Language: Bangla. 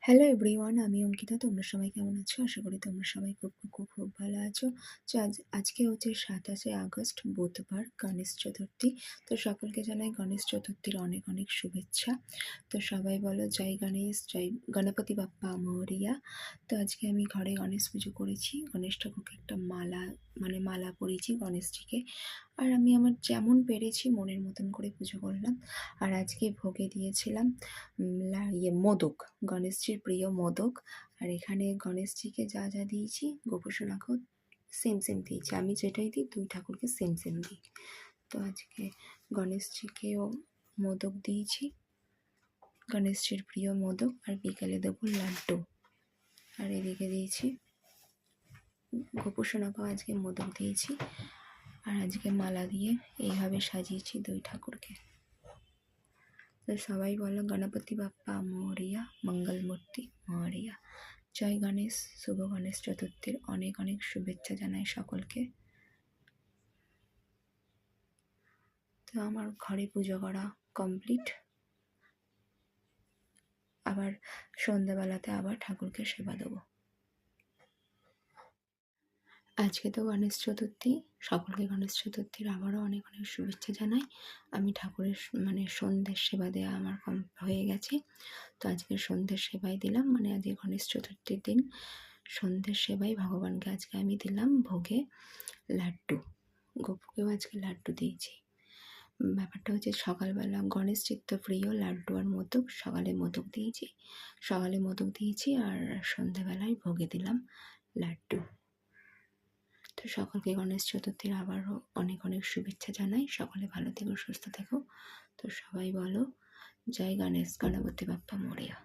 হ্যালো এভরিওয়ান, আমি অঙ্কিতা। তোমরা সবাই কেমন আছো? আশা করি তোমরা সবাই খুব খুব খুব খুব ভালো আছো। তো আজকে হচ্ছে 27শে আগস্ট, বুধবার, গণেশ চতুর্থী। তো সকলকে জানাই গণেশ চতুর্থীর অনেক অনেক শুভেচ্ছা। তো সবাই বলো জয় গণেশ, জয় গণপতি বাপ্পা মোরিয়া। তো আজকে আমি ঘরে গণেশ পুজো করেছি। গণেশ ঠাকুরকে একটা মালা পরিয়েছি গণেশজিকে। আর আমি আমার যেমন পেরেছি মনের মতন করে পুজো করলাম। আর আজকে ভোগে দিয়েছিলাম মোদক, গণেশজির প্রিয় মোদক। আর এখানে গণেশজিকে যা যা দিয়েছি, গোপুসোনাকেও সেম সেম দিয়েছি। আমি যেটাই দিই দুই ঠাকুরকে সেম সেম দিই। তো আজকে গণেশজিকেও মোদক দিয়েছি, গণেশজির প্রিয় মোদক। আর বিকেলে দেবো লাড্ডু। আর এদিকে দিয়েছি গোপুসোনাকেও আজকে মোদক দিয়েছি। আর আজকে মালা দিয়ে এইভাবে সাজিয়েছি দুই ঠাকুরকে। তো সবাই বলো গণপতি বাপ্পা মোরিয়া, মঙ্গলমূর্তি মোরিয়া। জয় গণেশ। শুভ গণেশ চতুর্থীর অনেক অনেক শুভেচ্ছা জানাই সকলকে। তো আমার ঘরে পুজো করা কমপ্লিট। আবার সন্ধ্যাবেলাতে আবার ঠাকুরকে সেবা দেবো। আজকে তো গণেশ চতুর্থী, সকলকে গণেশ চতুর্থীর আবারও অনেক অনেক শুভেচ্ছা জানাই। আমি ঠাকুরের সন্ধ্যের সেবা দেওয়া আমার হয়ে গেছে। তো আজকে সন্ধ্যের সেবাই দিলাম, আজকে গণেশ চতুর্থীর দিন সন্ধ্যের সেবাই ভগবানকে আজকে আমি দিলাম ভোগে লাড্ডু। গপুকেও আজকে লাড্ডু দিয়েছি। ব্যাপারটা হচ্ছে সকালবেলা গণেশজির তো প্রিয় লাড্ডু আর মোদক। সকালে মোদক দিয়েছি আর সন্ধ্যাবেলায় ভোগে দিলাম লাড্ডু। তো সকলকে গণেশ চতুর্থীর আবারও অনেক অনেক শুভেচ্ছা জানাই। সকলে ভালো থেকো, সুস্থ থেকো। তো সবাই বলো জয় গণেশ, গণপতি বাপ্পা মোরিয়া।